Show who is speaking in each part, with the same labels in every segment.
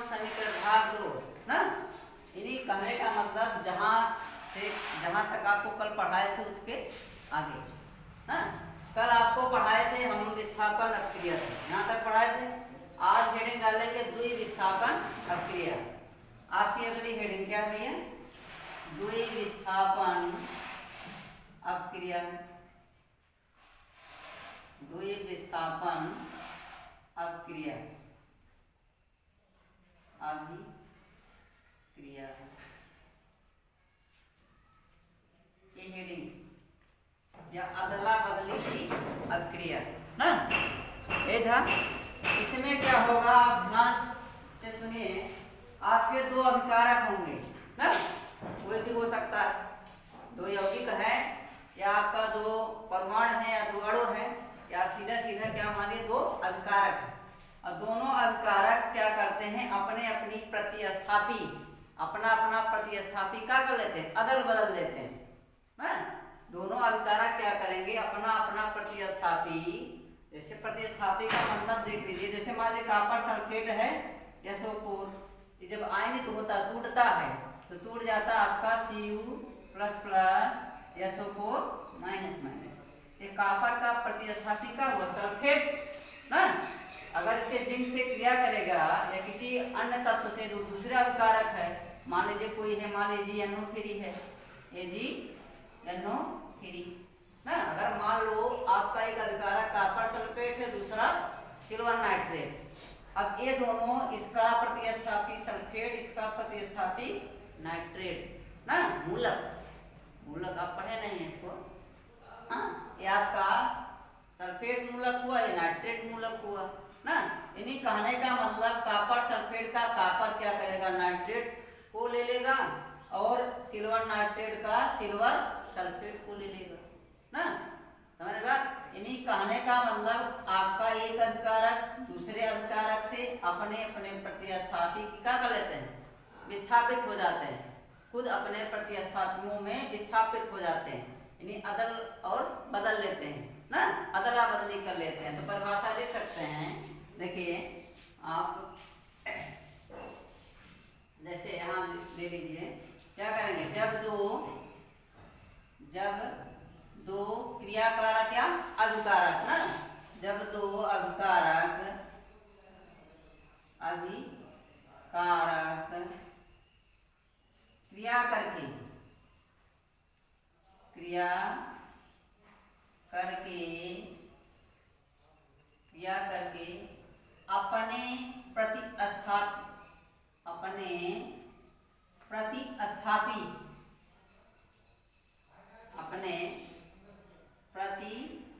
Speaker 1: समीकरण भाग 2 ना। इन्हीं कहने का मतलब जहाँ तक आपको कल पढ़ाए थे उसके आगे ना। कल आपको पढ़ाए थे हम विस्थापन अपक्रिया, यहाँ तक पढ़ाए थे। आज हेडिंग डालेंगे द्वि विस्थापन अपक्रिया। आपकी अगली हेडिंग क्या है भैया? द्वि विस्थापन अपक्रिया। द्वि विस्थापन अपक्रिया अभिक्रिया, ये हेडिंग या अदला बदली की अपक्रिया ना, ये था। इसमें क्या होगा आप ध्यान से सुनिए। आपके दो अभिकारक होंगे ना, कोई भी हो सकता है, दो यौगिक है या आपका दो परमाणु है या दो अणु है, या आप सीधा सीधा क्या मानिए दो अभिकारक है। और दोनों अभिकारक क्या करते हैं, अपने अपनी प्रतिस्थापी अपना अपना प्रतिस्थापी क्या कर लेते हैं, अदल बदल लेते हैं ना। दोनों अभिकारक क्या करेंगे, अपना अपना प्रतिस्थापी। जैसे प्रतिस्थापी का मतलब देख लीजिए, जैसे मान लीजिए कॉपर सल्फेट है SO4, जब आयनित होता टूटता है तो टूट जाता आपका Cu++ SO4-। ये कॉपर का प्रतिस्थापी का हुआ सल्फेट ना। अगर इसे जिंक से क्रिया करेगा या किसी अन्य तत्व से जो दूसरा अभिकारक है, मान लीजिए कोई है, मान लीजिए NO3 है, AgNO3 ना। अगर मान लो आपका एक अभिकारक कॉपर सल्फेट है, दूसरा सिल्वर नाइट्रेट। अब ये दोनों, इसका प्रतिस्थापी सल्फेट, इसका प्रतिस्थापी नाइट्रेट ना। मूलक आप पढ़े नहीं है इसको, हाँ। ये आपका सल्फेट मूलक हुआ, ये नाइट्रेट मूलक हुआ ना। इन्हीं कहने का मतलब कॉपर सल्फेट का कॉपर क्या करेगा, नाइट्रेट को ले लेगा, और सिल्वर नाइट्रेट का सिल्वर सल्फेट को ले लेगा ना। समझ गया? इन्हीं कहने का मतलब आपका एक अभिकारक दूसरे अभिकारक से अपने अपने प्रतिस्थापी क्या कर लेते हैं, विस्थापित हो जाते हैं, खुद अपने प्रतिस्थापियों में विस्थापित हो जाते हैं, यानी अदल और बदल लेते हैं ना, अदला बदली कर लेते हैं। तो परिभाषा लिख सकते हैं, देखिए आप जैसे यहाँ ले लीजिए, क्या करेंगे, जब दो क्रियाकारक या अभिकारक ना, जब दो अभिकारक क्रिया करके अपने प्रतिस्थापियों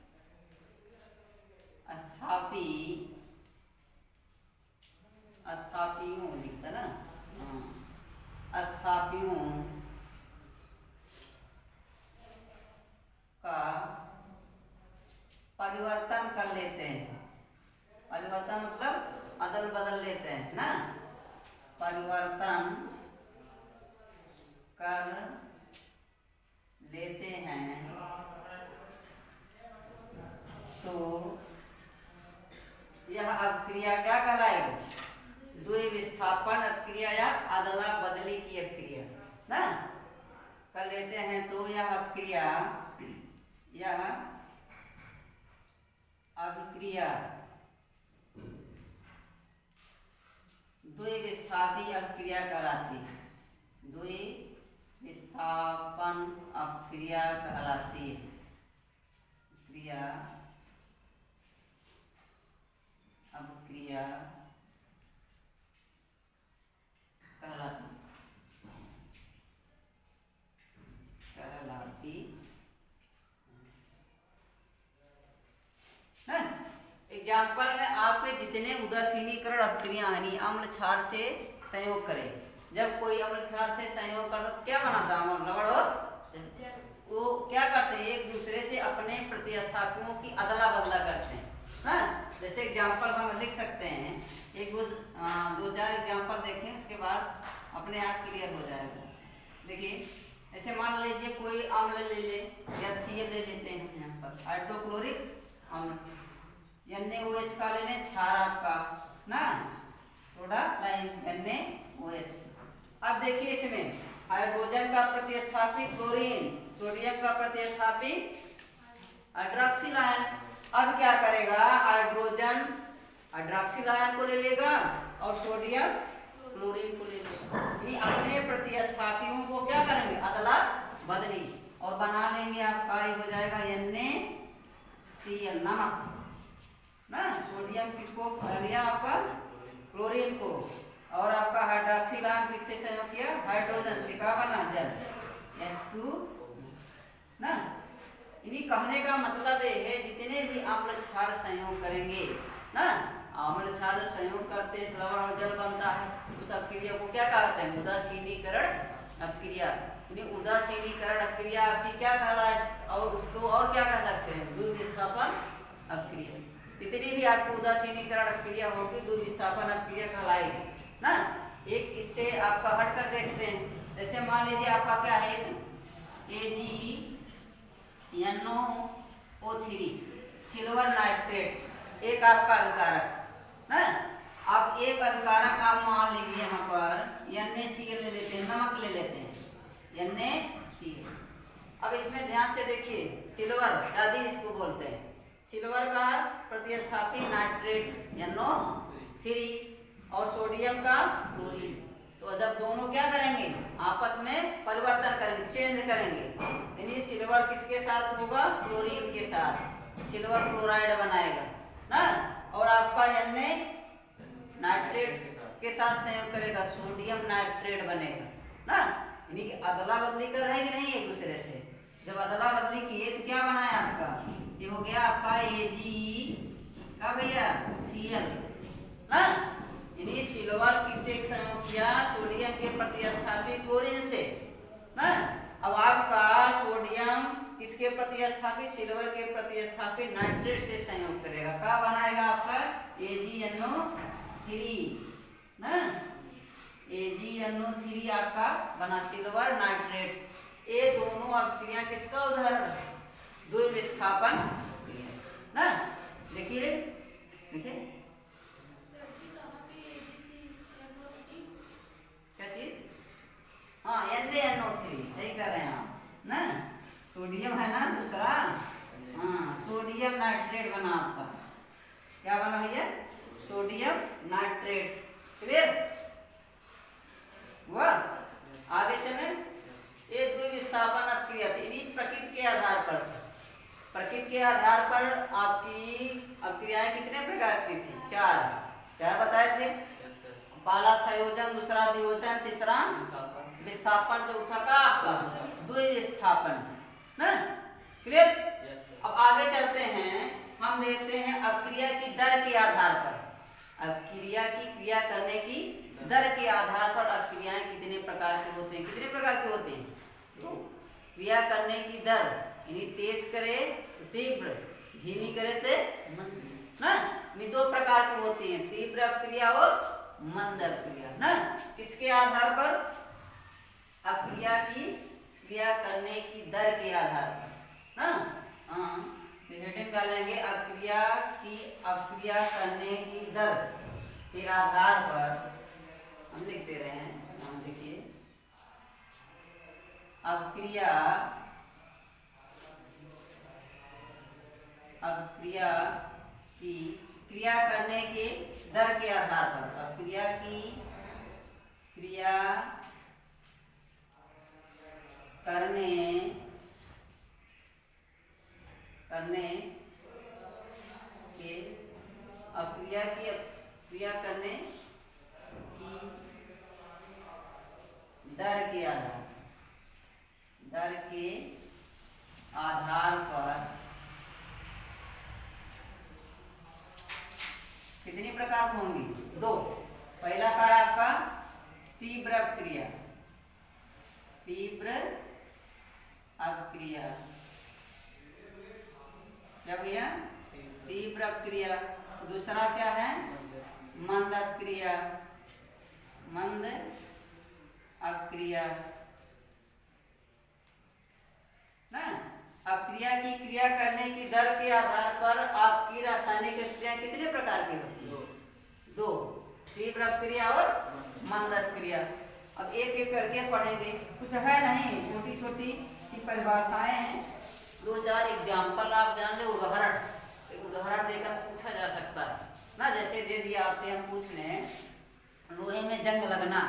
Speaker 1: लिखता ना, स्थापियों का परिवर्तन कर लेते हैं। परिवर्तन मतलब अदल बदल लेते हैं ना, परिवर्तन कर लेते हैं तो यह अपक्रिया क्या कहलाएगी, द्वि विस्थापन अपक्रिया या अदला बदली की अपक्रिया ना। कर लेते हैं तो यह अभिक्रिया द्वि विस्थापी अपक्रिया कहलाती है, द्वि विस्थापन अपक्रिया कहलाती है, अपक्रिया कहलाती है। एग्जाम्पल में आपके जितने उदासीनीकरण अपक्रिया यानी अम्ल क्षार से संयोग करें, जब कोई अम्ल क्षार से संयोग करता तो क्या बनाता है, अम्ल लवण और वो क्या करते हैं, एक दूसरे से अपने प्रतिस्थापियों की अदला बदला करते हैं ना। जैसे एग्जाम्पल हम लिख सकते हैं, एक दो चार एग्जाम्पल देखें, उसके बाद अपने आप क्लियर हो जाएगा। देखिए ऐसे मान लीजिए कोई अम्ल ले ले या HCl ले लेते हैं, यहाँ पर हाइड्रोक्लोरिक अम्ल, NaOH का ले लें, क्षार आपका ना, सोडा लाइम NaOH। अब देखिए इसमें हाइड्रोजन का प्रतिस्थापी क्लोरीन, सोडियम का प्रतिस्थापी हाइड्रोक्सिल आयन। अब क्या करेगा, हाइड्रोजन हाइड्रोक्सिल आयन को ले लेगा और सोडियम क्लोरीन को ले लेगा। ये अपने प्रतिस्थापियों को क्या करेंगे, अदला बदली, और बना लेंगे आपका ये हो जाएगा NaCl, नमक ना। सोडियम किसको लिया आपका, क्लोरीन को, और आपका हाइड्रोक्सिल आयन किससे संयोग किया, हाइड्रोजन से, क्या बना, जल, H2 ना। इन्हीं कहने का मतलब ये है जितने भी अम्ल क्षार संयोग करेंगे ना, अम्ल क्षार संयोग करते हैं लवण और जल बनता है, उस अपक्रिया को क्या कहते हैं, उदासीनीकरण अपक्रिया। उदासीनीकरण अपक्रिया आपकी क्या कहलाए, और उसको और क्या कह सकते हैं, दूध विस्थापन अपक्रिया। जितनी भी आपको उदासीनीकरण अपक्रिया होगी दूध विस्थापन अपक्रिया कहलाएगी ना। एक इससे आपका हट कर देखते हैं, जैसे मान लीजिए आपका क्या है, AgNO3 सिल्वर नाइट्रेट, एक आपका अभिकारक ना। अब एक अभिकारक आप मान लीजिए यहाँ पर NaCl ले लेते हैं, नमक ले लेते हैं NaCl। अब इसमें ध्यान से देखिए, सिल्वर आदि इसको बोलते हैं, सिल्वर का प्रतिस्थापी नाइट्रेट NO3 और सोडियम का क्लोरीन। तो जब दोनों क्या करेंगे, आपस में परिवर्तन करेंगे, चेंज करेंगे, यानी सिल्वर किसके साथ होगा, क्लोरीन के साथ, सिल्वर क्लोराइड बनाएगा ना। और आपका Na नाइट्रेट के साथ संयोग करेगा, सोडियम नाइट्रेट बनेगा ना। यानी कि अदला बदली कर रहे कि नहीं एक दूसरे से। जब अदला बदली किए तो क्या बनाया आपका, ये हो गया आपका Ag का भैया Cl ना। यानी सिल्वर किससे संयोग किया, सोडियम के प्रतिस्थापी क्लोरीन से ना। अब आपका सोडियम किसके प्रतिस्थापी, सिल्वर के प्रतिस्थापी नाइट्रेट से संयोग करेगा, क्या बनाएगा आपका AgNO3 ना। AgNO3 आपका बना सिल्वर नाइट्रेट। ये दोनों अपक्रिया किसका उदाहरण है, द्वितीय विस्थापन ना। देखिए देखिए क्या चीज, हाँ NaNO3 सही कर रहे हैं आप ना। सोडियम है ना दूसरा, हाँ सोडियम नाइट्रेट बना आपका, क्या बना भैया, सोडियम नाइट्रेट। क्लियर हुआ। आगे चले, ये द्विविस्थापन अपक्रिया थी, प्रकृति के आधार पर, प्रकृति के आधार पर आपकी अपक्रियाएं कितने प्रकार की थी, चार बताए थे। पहला संयोजन, दूसरा वियोजन, तीसरा विस्थापन, चौथा का आपका द्विविस्थापन ना। क्लियर। अब आगे चलते हैं, हम देखते हैं अपक्रिया की दर के आधार पर, अपक्रिया की क्रिया करने की दर के आधार पर अपक्रियाएं कितने प्रकार के होते हैं, कितने प्रकार के होते हैं, क्रिया करने की दर, यानी तेज करे तो तीव्र, धीमी करे तो मंद ना। ये दो प्रकार की होती हैं, तीव्र अपक्रिया और मंद अपक्रिया ना। किसके आधार पर, अपक्रिया की क्रिया करने की दर के आधार पर ना। हाँ तो हेडिंग डालेंगे, अपक्रिया करने की दर के आधार पर हम लिखते रहे हैं। देखिए अपक्रिया की क्रिया करने के दर के आधार पर, अपक्रिया की क्रिया करने के अपक्रिया की क्रिया करने की दर के आधार पर कितनी प्रकार होंगी, दो। पहला का है आपका तीव्र अपक्रिया, तीव्र अपक्रिया, क्या भैया, तीव्र अपक्रिया। दूसरा क्या है, मंद अपक्रिया, मंद अपक्रिया ना। अपक्रिया की क्रिया करने की दर के आधार पर आपकी रासायनिक क्रिया कितने प्रकार की होती है, दो। तीव्र अपक्रिया और मंद अपक्रिया। अब एक एक करके पढ़ेंगे, कुछ है नहीं, छोटी छोटी सी परिभाषाएं हैं, 2-4 एग्जाम्पल आप जान ले, उदाहरण, एक उदाहरण देकर पूछा जा सकता है ना। जैसे दे दिया आपसे, हम पूछ लें लोहे में जंग लगना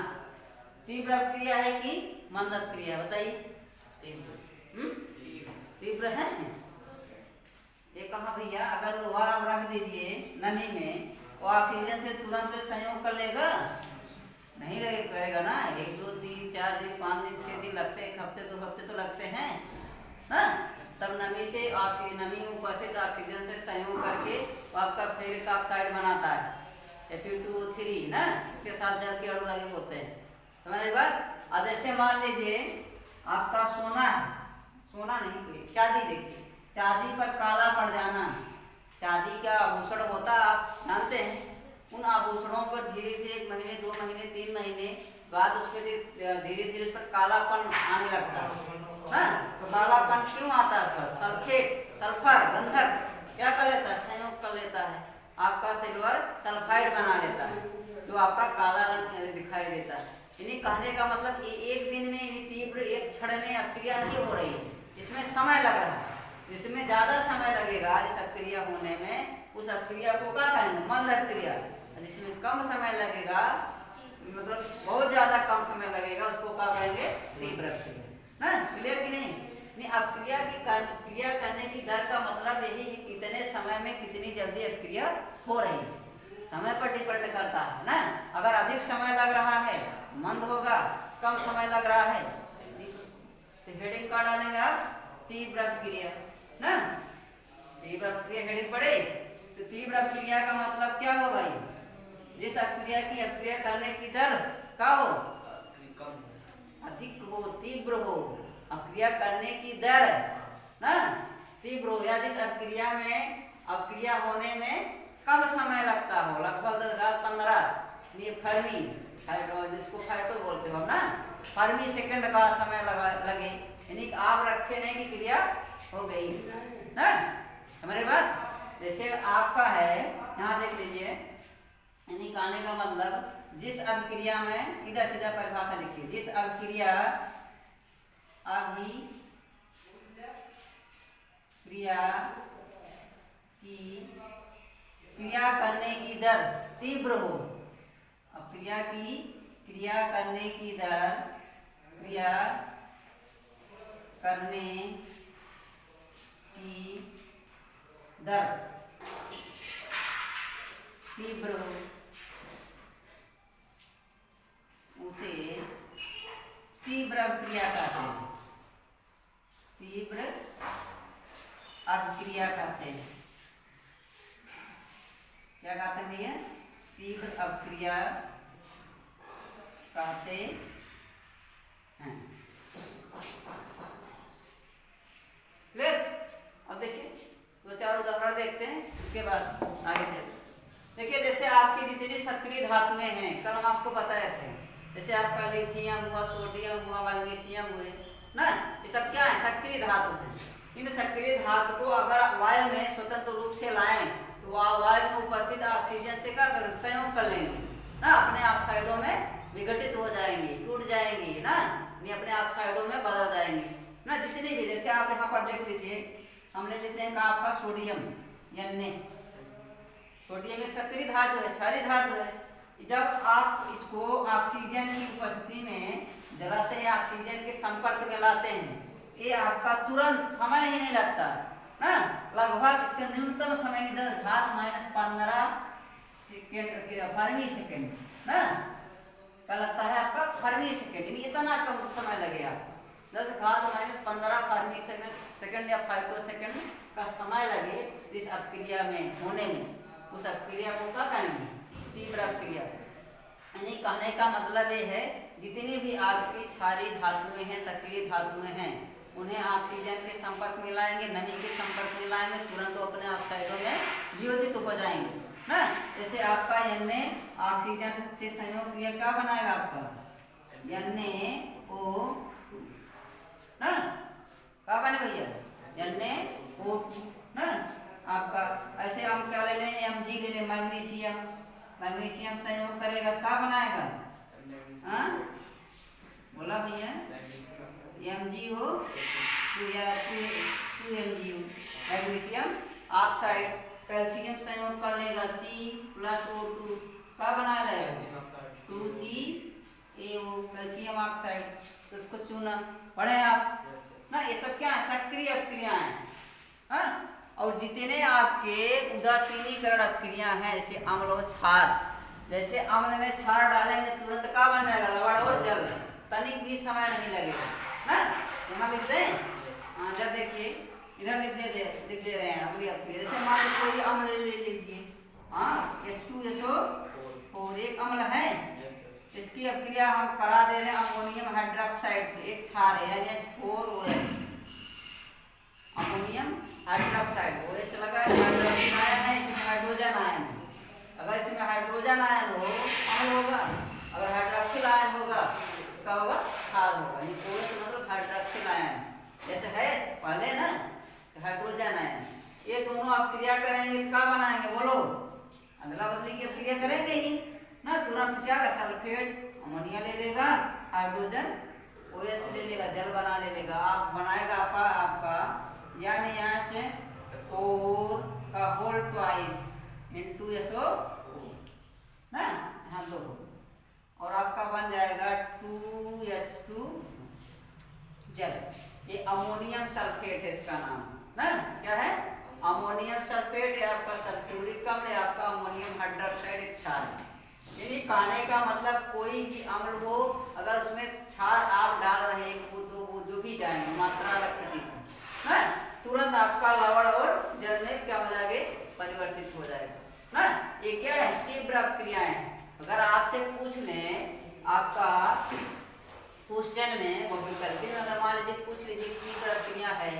Speaker 1: तीव्र अपक्रिया है कि मंद अपक्रिया, बताइए। तीव्र है। ये कहा भैया, अगर लोहा आप रख दीजिए नमी में, वो ऑक्सीजन से तुरंत संयोग कर लेगा? नहीं करेगा ना। 1 2 3 4 दिन, 5 दिन, 6 दिन लगते हैं, 1 हफ्ते 2 हफ्ते तो लगते हैं ना। तब नमी से नमी उपस्थित ऑक्सीजन से संयोग करके वो आपका फेरिक ऑक्साइड बनाता है, Fe2O3 ना, उसके साथ जल के अणु लगे होते हैं। हमारी बात। अब जैसे मान लीजिए आपका सोना है, सोना नहीं, चांदी, देखिए चांदी पर काला पड़ जाना, चांदी का आभूषण होता है, आप जानते हैं। उन आभूषणों पर धीरे धीरे 1 महीने 2 महीने 3 महीने बाद उस पर धीरे धीरे उस पर कालापन आने लगता है। तो कालापन क्यों आता है? सल्फेट, सल्फर, गंधक क्या कर लेता है? संयोग कर लेता है, आपका सिल्वर सल्फाइड बना लेता है, जो आपका काला रंग दिखाई देता है। यानी कहने का मतलब एक दिन में तीव्र एक क्षण में अपक्रिया नहीं हो रही है, इसमें समय लग रहा है। जिसमें ज्यादा समय लगेगा इस अपक्रिया होने में, उस अपक्रिया को क्या कहेंगे? मंद अपक्रिया। जिसमें कम समय लगेगा, मतलब बहुत ज्यादा कम समय लगेगा, उसको क्या कहेंगे? तीव्र अपक्रिया ना। क्लियर कि नहीं? अपक्रिया की क्रिया करने की दर का मतलब यही है कितने समय में कितनी जल्दी अपक्रिया हो रही है, समय पर डिपेंड करता है ना। अगर अधिक समय लग रहा है मंद होगा, कम समय लग रहा है तो हेडिंग क्या डालेंगे आप? तीव्र अपक्रिया ना। तीव्र अपक्रिया हेडिंग पड़े तो तीव्र अपक्रिया का मतलब क्या हो भाई? जिस अपक्रिया की अपक्रिया करने की दर क्या हो? अधिक हो, तीव्र हो। अपक्रिया करने की दर ना तीव्र हो, या जिस अपक्रिया में अपक्रिया होने में कम समय लगता हो, लगभग 10⁻15 ये फर्मी जिसको फाइटो बोलते हो ना, फर्मी सेकंड का समय लगे, यानी आप रखे नहीं की क्रिया हो गई ना। हमारे बात। जैसे आपका है, यहाँ देख लीजिए, यानी कहने का मतलब जिस अभिक्रिया में, सीधा सीधा परिभाषा लिखिए, जिस अभिक्रिया की क्रिया करने की दर तीव्र हो, अपक्रिया की क्रिया करने की दर, क्रिया करने की दर तीव्र हो, उसे तीव्र अपक्रिया कहते हैं। तीव्र अपक्रिया कहते हैं। क्या कहते हैं भैया? तीव्र अपक्रिया कहते हैं। क्लियर? अब देखिए 2-4 उदाहरण देखते हैं, उसके बाद आगे देखिए। जैसे आपकी जितनी सक्रिय धातुएं हैं, कल हम आपको बताए थे, जैसे आपका लिथियम हुआ, सोडियम हुआ, मैग्नीशियम हुए ना, ये सब क्या है? सक्रिय धातु है। इन सक्रिय धातु को अगर वायु में स्वतंत्र रूप से लाएं तो वायु में उपस्थित ऑक्सीजन से क्या करेंगे? संयोग कर लेंगे ना, अपने ऑक्साइडों में विघटित हो जाएंगे, टूट जाएंगे ना, ये अपने ऑक्साइडों में बदल जाएंगे ना। जितने भी, जैसे आप यहाँ पर देख लीजिए, हम ले लेते हैं आपका सोडियम, Na। सोडियम एक सक्रिय धातु है, क्षारीय धातु है। जब आप इसको ऑक्सीजन की उपस्थिति में जलाते हैं, ऑक्सीजन के संपर्क में लाते हैं, ये आपका तुरंत समय ही नहीं लगता ना, लगभग इसका न्यूनतम समय की दर 10⁻15 सेकेंड, फर्मी सेकेंड ना, क्या लगता है आपका? Fermi second. इतना कम समय लगेगा, 10⁻15 फर्मी सेकेंड या फाइटो सेकेंड का समय लगे इस अपक्रिया में होने में, उस अपक्रिया को क्या कहेंगे? तीव्र अपक्रिया। यानी कहने का मतलब ये है, जितनी भी आपकी क्षारीय धातुएं हैं, सक्रिय धातुएं हैं, उन्हें ऑक्सीजन के संपर्क में लाएंगे, नमी के संपर्क में लाएंगे, तुरंत अपने ऑक्साइडों में वियोजित हो जाएंगे ना। जैसे आपका Na ऑक्सीजन से संयोग क्रिया क्या बनाएगा? आपका NaO ना, क्या बने भैया? NaO ना आपका। ऐसे हम क्या ले लें? Mg ले लें, मैग्नीशियम मैग्नीशियम संयोग करेगा क्या बनाएगा? हाँ बोला भैया, MgO 2 MgO magnesium oxide. Calcium संयोग कर लेगा C+O2 क्या बना लेगा? 2CaO calcium oxide. तो इसको चूना पढ़े आप ना। ये सब क्या है? सक्रिय अपक्रियाएं हैं। हाँ? और जितने आपके उदासीनीकरण अपक्रिया हैं, जैसे अम्ल और क्षार, जैसे अम्ल में क्षार डालेंगे तुरंत क्या बन जाएगा? लवण और जल, तनिक भी समय नहीं लगेगा ना। यहाँ लिख दें, जब देखिए इधर लिख दे रहे हैं अगली अपक्रिया। जैसे मान लीजिए कोई अम्ल ले लीजिए, H2SO4 एक अम्ल है, इसकी अपक्रिया हम करा दे रहे हैं अमोनियम हाइड्रोक्साइड से, एक क्षार है यानी H4OH, अमोनियम हाइड्रोक्साइड OH लगा है, हाइड्रोजन आयन है, इसमें हाइड्रोजन आयन है। अगर इसमें हाइड्रोजन आयन हो अम्ल होगा, अगर हाइड्रोक्सिल आयन होगा क्या होगा? क्षार होगा। यानी OH मतलब हाइड्रोक्सिल आयन, जैसे है पहले ना हाइड्रोजन आयन। ये दोनों आप क्रिया करेंगे क्या बनाएंगे बोलो? अदला बदली की क्रिया करेंगे ही ना। तुरंत क्या कर? सल्फेट अमोनिया ले लेगा, हाइड्रोजन OH ले लेगा, जल बना ले लेगा। आप बनाएगा आपका यानी यहाँ से 4 का होल ट्वाइस इंटू SO ना, यहाँ दो, और आपका बन जाएगा 2H2 जल। ये अमोनियम सल्फेट है इसका नाम ना। क्या है? अमोनियम सल्फेट है आपका सल्फ्यूरिक अम्ल है, आपका अमोनियम हाइड्रोक्साइड एक क्षार है। यानी कहने का मतलब कोई भी अम्ल हो, अगर उसमें क्षार आप डाल रहे हैं वो जो भी डालेंगे मात्रा अलग की चीज है, तुरंत आपका लवण और जल में क्या हो जाएगा? परिवर्तित हो जाएगा ना। ये क्या है? तीव्र अपक्रियाएं। अगर आपसे पूछ लें आपका क्वेश्चन में वो विकल्प में, अगर मान लीजिए पूछ लीजिए तीव्र अपक्रिया है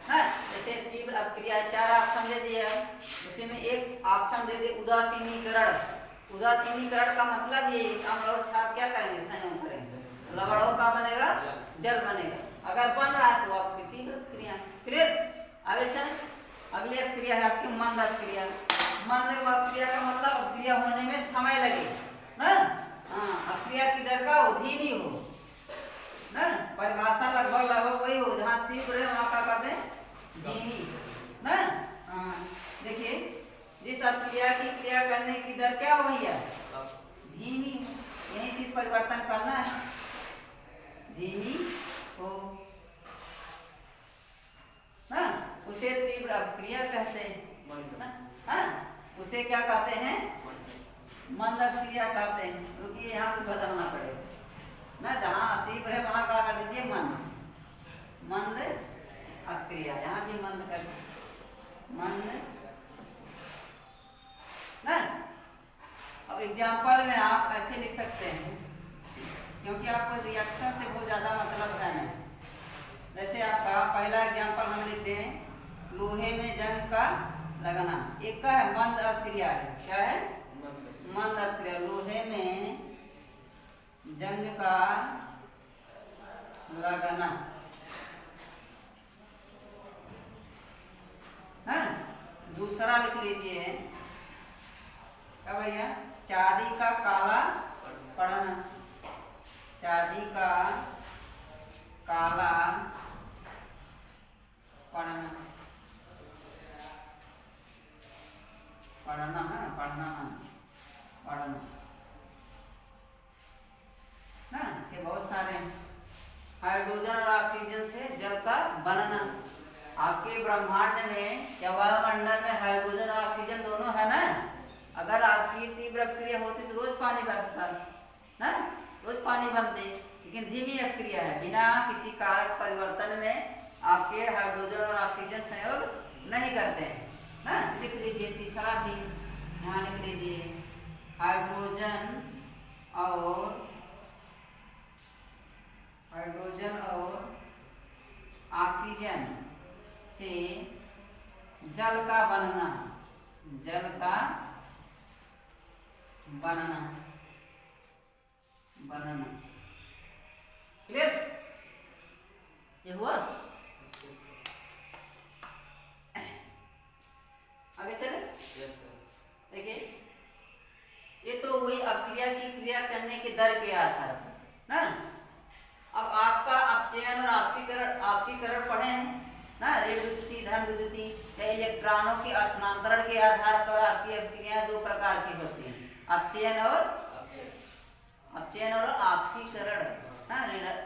Speaker 1: ना, जैसे तीव्र अपक्रिया 4 ऑप्शन दे दिया, उसी में एक ऑप्शन दे दिए उदासीनीकरण। उदासीनीकरण का मतलब ये अम्ल और क्षार क्या करेंगे? संयोग करेंगे, लवण और क्या बनेगा? जल बनेगा। अगर बन रहा है तो आपकी तीव्र अपक्रिया। क्लियर? आगे चलें, अगली अपक्रिया है आपकी मंद अपक्रिया। मंद अपक्रिया का मतलब अपक्रिया होने में समय लगे ना। अपक्रिया की दर का धीमी हो ना। परिभाषा लगभग वही हो, जहाँ तीव्र है वहाँ का करते हैं धीमी ना। देखिए जिस अपक्रिया की क्रिया करने की दर क्या हो भैया? धीमी। यही चीज परिवर्तन करना है, धीमी हो ना, उसे तीव्र अपक्रिया कहते हैं। उसे क्या कहते हैं? मंद अपक्रिया कहते हैं। क्योंकि यहाँ पे बदलना पड़ेगा ना, जहाँ तीव्र है वहाँ क्या कर दीजिए? मंद अपक्रिया। यहाँ भी मंद कर मंद ना। अब एग्जाम्पल में आप ऐसे लिख सकते हैं, क्योंकि आपको रिएक्शन से बहुत ज्यादा मतलब है नहीं। जैसे आपका पहला एग्जाम्पल हम लिखते हैं, लोहे में जंग का लगना। एक का है मंद अपक्रिया है। क्या है? मंद अपक्रिया। लोहे में जंग का लगना, हाँ। दूसरा लिख लीजिए क्या भैया? चांदी का काला पड़ना। चांदी का काला पड़ना है, पढ़ना ना। से बहुत सारे हाइड्रोजन और ऑक्सीजन से जल का बनना। आपके ब्रह्मांड में या वायुमंडल में हाइड्रोजन और ऑक्सीजन दोनों है ना। अगर आपकी तीव्र अपक्रिया होती तो रोज पानी बनता ना, रोज पानी बनते। लेकिन धीमी अपक्रिया है, बिना किसी कारक परिवर्तन में आपके हाइड्रोजन और ऑक्सीजन संयोग नहीं करते हैं ना। लिख लीजिए तीसरा भी यहाँ लिख लीजिए, हाइड्रोजन और ऑक्सीजन से जल का बनना, जल का बनना। क्लियर? ये हुआ? आगे चले। देखिए ये तो तो वही अपक्रिया की क्रिया करने के दर के आधार पर ना। अब आपका अपचयन और ऑक्सीकरण पढ़े हैं ना, ऋण विद्युती धन विद्युती या इलेक्ट्रॉनों के स्थानांतरण के आधार पर आपकी अपक्रियाएं दो प्रकार की होती हैं, अपचयन और ऑक्सीकरण ना,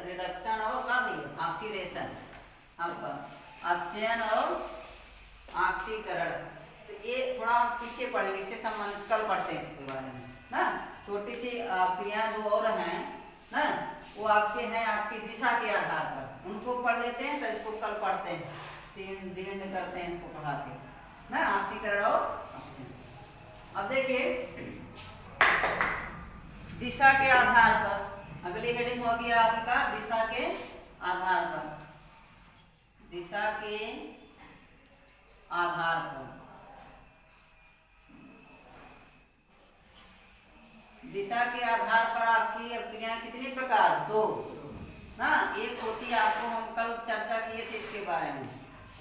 Speaker 1: रिडक्शन और क्या भैया ऑक्सीडेशन। आपका अपचयन और ऑक्सीकरण, तो ये थोड़ा हम पीछे पढ़ेंगे, इससे संबंधित कल पढ़ते हैं इसके बारे में ना। छोटी सी क्रिया दो और हैं ना, वो आपके हैं आपकी दिशा के आधार पर, उनको पढ़ लेते हैं, तो इसको कल पढ़ते हैं, 3 दिन करते हैं इसको पढ़ा के ना, ऑक्सीकरण और ऑक्सीकरण। अब देखिए दिशा के आधार पर अगली हेडिंग हो गया आपका दिशा के आधार पर। दिशा के आधार पर, दिशा के आधार पर आपकी अपक्रियाएं कितने प्रकार, 2 ना। एक होती है, आपको हम कल चर्चा किए थे इसके बारे में,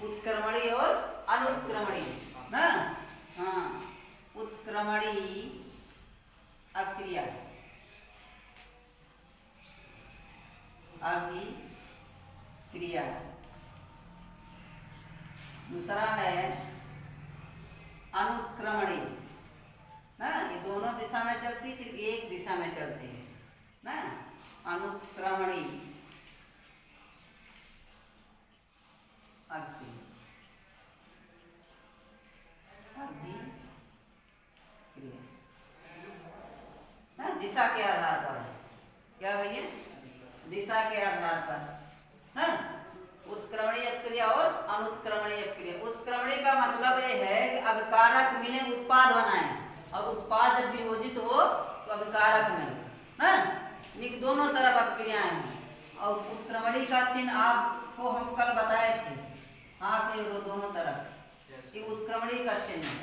Speaker 1: उत्क्रमणी और अनुत्क्रमणी ना। हाँ, उत्क्रमणी अपक्रिया अभिक्रिया, दूसरा है अनुत्क्रमणी ना, ये दोनों दिशा में चलती, सिर्फ एक दिशा में चलती है ना, अनुत्क्रमणी ना, दिशा के आधार पर, क्या भैया दिशा के आधार पर ना, उत्क्रमणी अपक्रिया और अनुत्क्रमणी अपक्रिया। उत्क्रमणी का मतलब ये है कि अभिकारक मिले उत्पाद बनाए, और उत्पाद जब वियोजित हो तो अभिकारक मिले ना, दोनों तरफ अपक्रियाएं हैं। और उत्क्रमणी का चिन्ह आपको हम कल बताए थे, हाँ ये दोनों तरफ, ये उत्क्रमणी का चिन्ह है।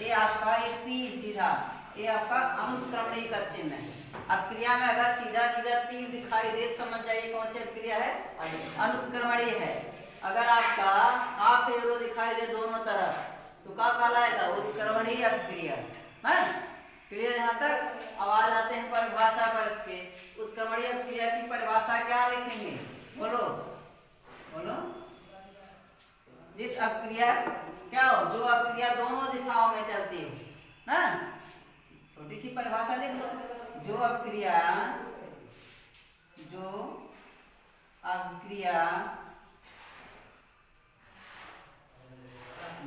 Speaker 1: ये आपका एक तीर सीधा, ये आपका अनुत्क्रमणी का चिन्ह है। अपक्रिया में अगर सीधा सीधा तीर दिखाई दे समझ जाइए कौन सी अपक्रिया है, अनुत्क्रमणी है। अगर आपका हाफ एरो दिखाई दे दोनों तरफ तो क्या कहलाएगा, उत्क्रमणी अपक्रिया है। क्लियर यहाँ तक? आवाज आते हैं परिभाषा पर इसके। उत्क्रमणी अपक्रिया की परिभाषा क्या लिखेंगे, बोलो बोलो। जिस अपक्रिया क्या हो, जो अपक्रिया दोनों दिशाओं में चलती हो ना, छोटी सी परिभाषा लिख दो। जो अपक्रिया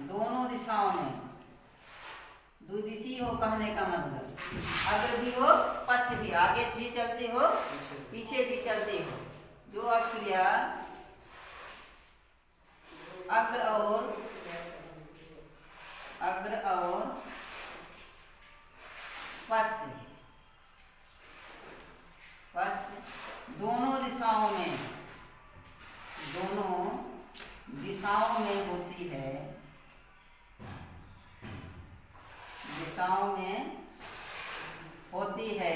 Speaker 1: दोनों दिशाओं में, द्विदिशीय हो कहने का मतलब, अग्र भी हो पश्च भी, आगे भी चलती हो पीछे भी चलती हो, जो अपक्रिया अग्र और पश्च दोनों दिशाओं में होती है,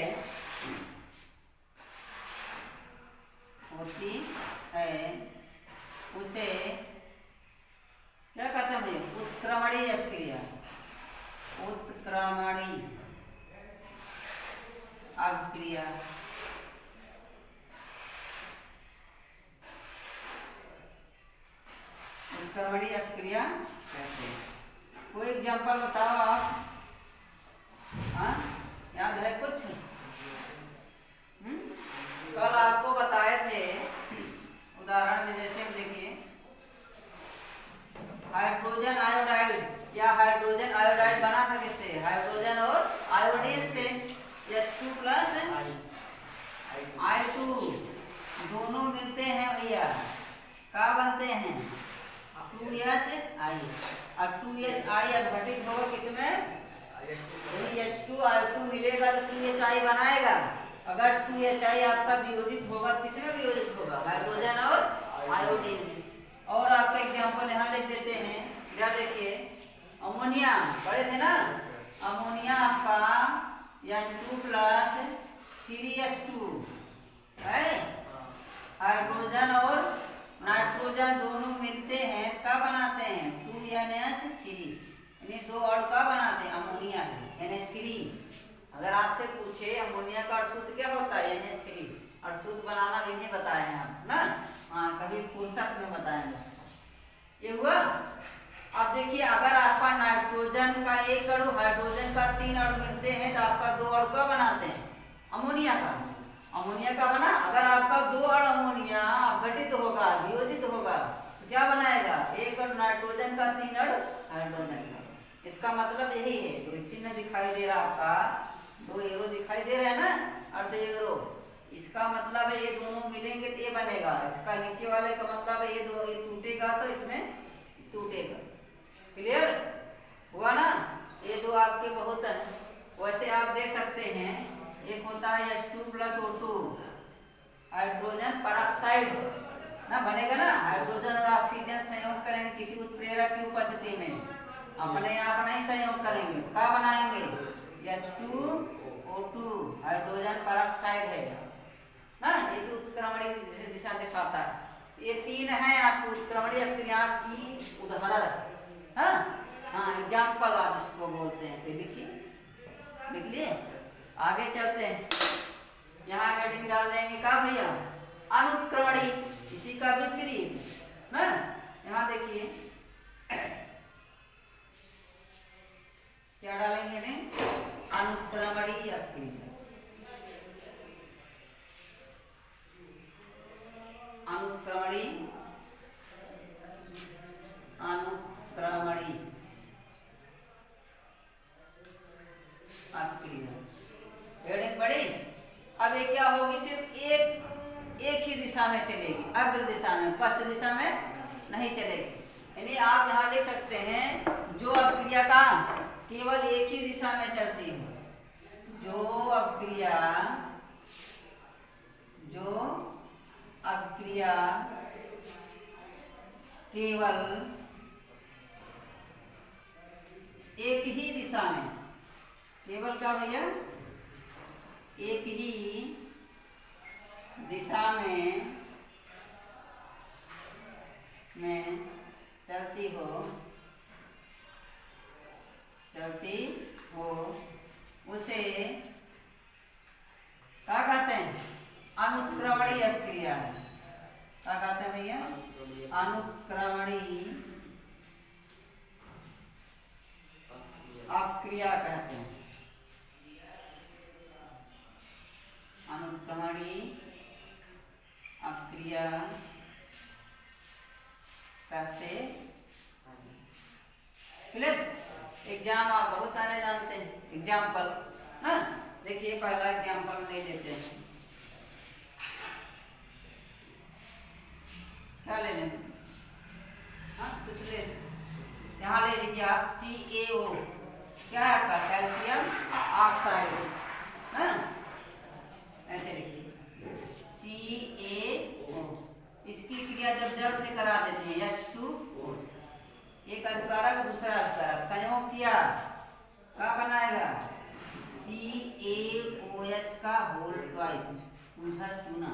Speaker 1: उसे क्या कहते हैं, उत्क्रमणी अपक्रिया। उत्क्रमणी अपक्रिया उत्क्रमणी अपक्रिया कहते हैं। कोई एग्जांपल बताओ आप, हाँ याद है कुछ? कल आपको बताए थे उदाहरण में, जैसे देखिए हाइड्रोजन आयोडाइड या हाइड्रोजन आयोडाइड बना था किससे, हाइड्रोजन और आयोडीन से, H2 प्लस I2 दोनों मिलते हैं भैया, क्या बनते हैं, 2HI, और 2HI अपघटित होगा किसमें, H2I2 मिलेगा तो 2HI बनाएगा। अगर 2HI आपका वियोजित होगा तो किसमें वियोजित होगा, हाइड्रोजन और आयोडीन में। और आपका एग्जांपल यहाँ लिख देते हैं, क्या देखिए, अमोनिया पढ़े थे ना, अमोनिया आपका N2 प्लस 3H2 है, हाइड्रोजन और नाइट्रोजन दोनों मिलते हैं, क्या बनाते हैं, 2NH3, यानी दो और क्या बनाते हैं, अमोनिया है NH3, अगर आपसे पूछे अमोनिया का अड़शुद्ध क्या होता है, NH3, अड़शुद्ध बनाना भी नहीं बताए हैं आप ना, हाँ कभी फुर्सत में बताएंगे उसको। ये हुआ। अब देखिए अगर आपका नाइट्रोजन का एक अणु, हाइड्रोजन का 3 अणु मिलते हैं तो आपका 2 अणु का बनाते हैं अमोनिया का। अमोनिया का बना, अगर आपका 2 अणु अमोनिया अपघटित होगा, वियोजित होगा तो क्या बनाएगा, एक अणु नाइट्रोजन का 3 अणु हाइड्रोजन का। इसका मतलब यही है, तो चिन्ह दिखाई दे रहा आपका, 2 एरो दिखाई दे रहा है ना, अर्ध एरो, इसका मतलब है ये दोनों मिलेंगे तो ये बनेगा। इसका नीचे वाले का मतलब है ये टूटेगा तो इसमें टूटेगा। क्लियर हुआ ना, ये 2 आपके बहुत है। वैसे आप देख सकते हैं एक होता है H2 + O2, हाइड्रोजन परऑक्साइड ना बनेगा ना, हाइड्रोजन और ऑक्सीजन संयोग करेंगे किसी उत्प्रेरक की उपस्थिति में, अपने आप नहीं संयोग करेंगे तो क्या बनाएंगे, H2O2, हाइड्रोजन परऑक्साइड है ना। ये भी उत्क्रमणीय दिशा दिखाता है। ये 3 है आपको उत्क्रमणीय क्रिया की उदाहरण, हाँ हाँ एग्जाम्पल आप इसको बोलते हैं। तो लिखिए, लिख लिए, आगे चलते हैं। यहाँ हेडिंग डाल देंगे का भैया, अनुत्क्रमणी, इसी का विपरीत ना। यहाँ देखिए क्या डालेंगे में, अनुत्क्रमणीय क्रिया, अनुक्रमणी, अनुक्रमणी क्रिया। हेडिंग बड़ी। अब ये क्या होगी, सिर्फ एक ही दिशा में चलेगी, अग्र दिशा में, पश्चिम दिशा में नहीं चलेगी। यानी आप यहाँ लिख सकते हैं जो अभिक्रिया का केवल एक ही दिशा में चलती हो, जो अभिक्रिया केवल एक ही दिशा में, केवल क्या भैया, एक ही दिशा में चलती हो उसे क्या कहते हैं, अनुत्क्रमणीय क्रिया। क्या कहते हैं भैया, अनुत्क्रमणीय अपक्रिया कहते हैं, अनुत्क्रमणीय अपक्रिया कहते। क्लियर। एग्जाम आप बहुत सारे जानते हैं, एग्जाम्पल ना। देखिए पहला एग्जाम्पल ले लेते हैं, क्या ले लें, हाँ कुछ ले, यहाँ ले लीजिए आप CaO, क्या है आपका, कैल्शियम ऑक्साइड ना, ऐसे लिखिए CaO। इसकी क्रिया जब जल से करा देते हैं H2O, एक अभिकारक दूसरा अभिकारक संयोग किया, क्या बनाएगा, CaOH का होल ट्वाइस, पूछा चूना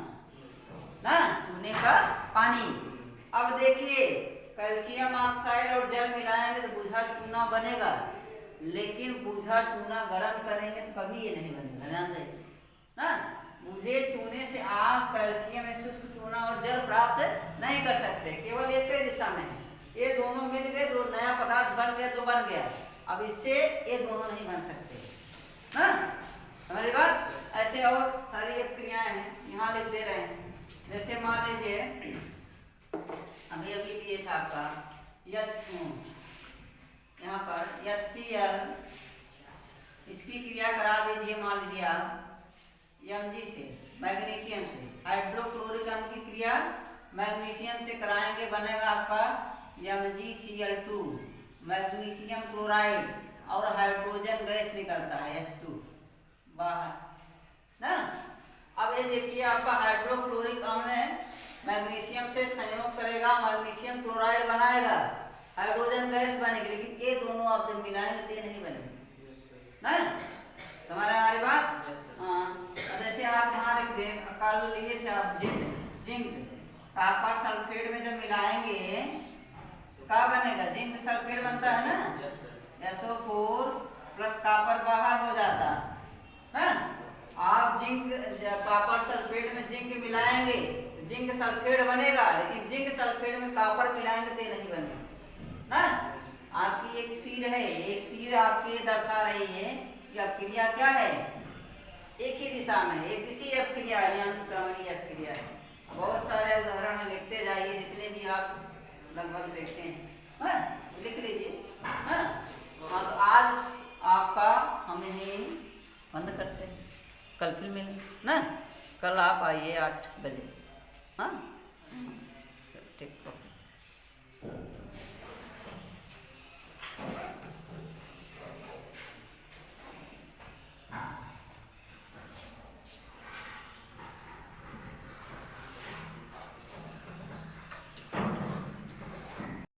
Speaker 1: ना, चूने का पानी। अब देखिए कैल्शियम ऑक्साइड और जल मिलाएंगे तो बुझा चूना बनेगा, लेकिन बुझा चूना गर्म करेंगे तो कभी ये नहीं बनेगा, ध्यान दें ना। बुझे चूने से आप कैल्शियम शुष्क चूना और जल प्राप्त नहीं कर सकते, केवल एक ही दिशा में। ये दोनों मिल गए तो नया पदार्थ बन गया तो बन गया, अब इससे ये दोनों नहीं बन सकते ना, हमारी बात। ऐसे और सारी क्रियाएं हैं, यहाँ लिख दे रहे हैं। जैसे मान लीजिए अभी दिए था आपका यहाँ पर HCl, इसकी क्रिया करा दीजिए, मान लीजिए आप Mg से, मैग्नीशियम से, हाइड्रोक्लोरिक अम्ल की क्रिया मैग्नीशियम से कराएंगे, बनेगा आपका MgCl2, मैग्नीशियम क्लोराइड, और हाइड्रोजन गैस निकलता है H2 बाहर ना। अब ये देखिए आपका हाइड्रोक्लोरिक अम्ल मैग्नीशियम से संयोग करेगा, मैग्नीशियम क्लोराइड बनाएगा, हाइड्रोजन गैस बनेगी, लेकिन ये दोनों आप जब मिलाएंगे तो ये नहीं बनेगी ना। समझ रहे हमारी बात, हाँ। जैसे आप यहाँ लिख दें, कल लिए थे आप जिंक कॉपर सल्फेट में जब मिलाएंगे क्या बनेगा, जिंक सल्फेट बनता है ना, SO4 प्लस कॉपर बाहर हो जाता सल्फेट बनेगा, लेकिन जिंक सल्फेट में कॉपर मिलाएंगे तो नहीं बनेगा ना। आपकी एक तीर है, एक तीर आपकी दर्शा रही है कि अपक्रिया क्या है, एक ही दिशा में, एक दिशीय अपक्रिया है, अनुक्रमणीय अपक्रिया है। बहुत सारे उदाहरण लिखते जाइए, जितने भी आप लगभग देखते हैं, हाँ लिख लीजिए। हाँ हाँ, तो आज आपका हम यही बंद करते हैं, कल फिर मिलें ना। कल आप आइए 8 बजे।